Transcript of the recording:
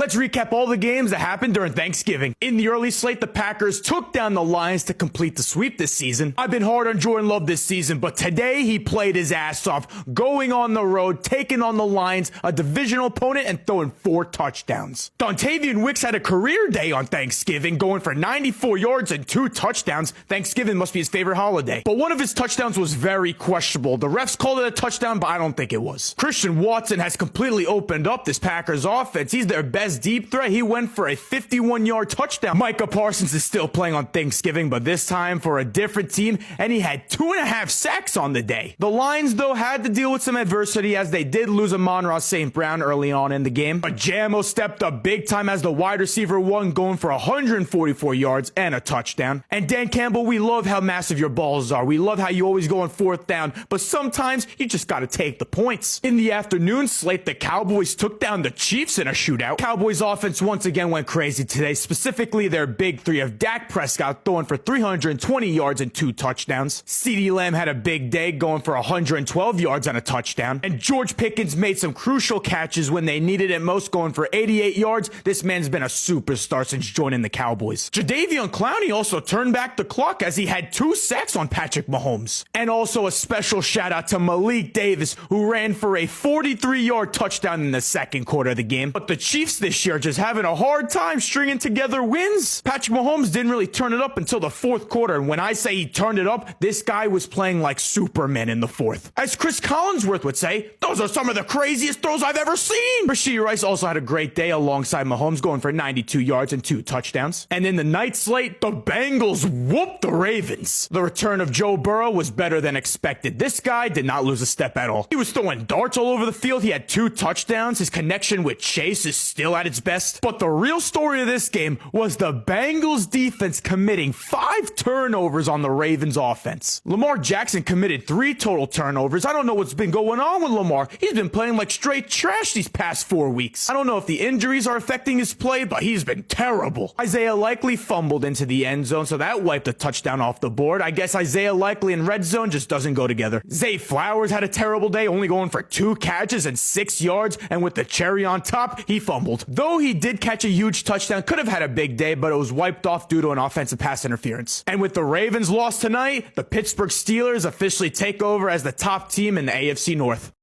Let's recap all the games that happened during Thanksgiving. In the early slate, the Packers took down the Lions to complete the sweep this season. I've been hard on Jordan Love this season, but today he played his ass off, going on the road, taking on the Lions, a divisional opponent, and throwing 4 touchdowns. Dontavian Wicks had a career day on Thanksgiving, going for 94 yards and 2 touchdowns. Thanksgiving must be his favorite holiday. But one of his touchdowns was very questionable. The refs called it a touchdown, but I don't think it was. Christian Watson has completely opened up this Packers offense. He's their best deep threat. He went for a 51-yard touchdown. Micah Parsons is still playing on Thanksgiving, but this time for a different team, and he had 2.5 sacks on the day. The Lions, though, had to deal with some adversity as they did lose Amon-Ra St. Brown early on in the game. But Jamo stepped up big time as the wide receiver one, going for 144 yards and a touchdown. And Dan Campbell, we love how massive your balls are. We love how you always go on 4th down, but sometimes you just got to take the points. In the afternoon slate, the Cowboys took down the Chiefs in a shootout. Cowboys offense once again went crazy today, specifically their big three of Dak Prescott throwing for 320 yards and 2 touchdowns. CeeDee Lamb had a big day going for 112 yards and a touchdown. And George Pickens made some crucial catches when they needed it most, going for 88 yards. This man's been a superstar since joining the Cowboys. Jadeveon Clowney also turned back the clock as he had 2 sacks on Patrick Mahomes. And also a special shout out to Malik Davis, who ran for a 43-yard touchdown in the second quarter of the game. But the Chiefs this year just having a hard time stringing together wins. Patrick Mahomes didn't really turn it up until the 4th quarter, and when I say he turned it up, this guy was playing like Superman in the 4th. As Chris Collinsworth would say, those are some of the craziest throws I've ever seen. Rashee Rice also had a great day alongside Mahomes, going for 92 yards and 2 touchdowns. And in the night slate, the Bengals whooped the Ravens. The return of Joe Burrow was better than expected. This guy did not lose a step at all. He was throwing darts all over the field. He had 2 touchdowns. His connection with Chase is still at its best. But the real story of this game was the Bengals defense committing 5 turnovers on the Ravens offense. Lamar Jackson committed 3 total turnovers. I don't know what's been going on with Lamar. He's been playing like straight trash these past 4 weeks. I don't know if the injuries are affecting his play, but he's been terrible. Isaiah Likely fumbled into the end zone, so that wiped a touchdown off the board. I guess Isaiah Likely and red zone just doesn't go together. Zay Flowers had a terrible day, only going for 2 catches and 6 yards, and with the cherry on top, he fumbled. Though he did catch a huge touchdown, could have had a big day, but it was wiped off due to an offensive pass interference. And with the Ravens loss tonight, the Pittsburgh Steelers officially take over as the top team in the AFC North.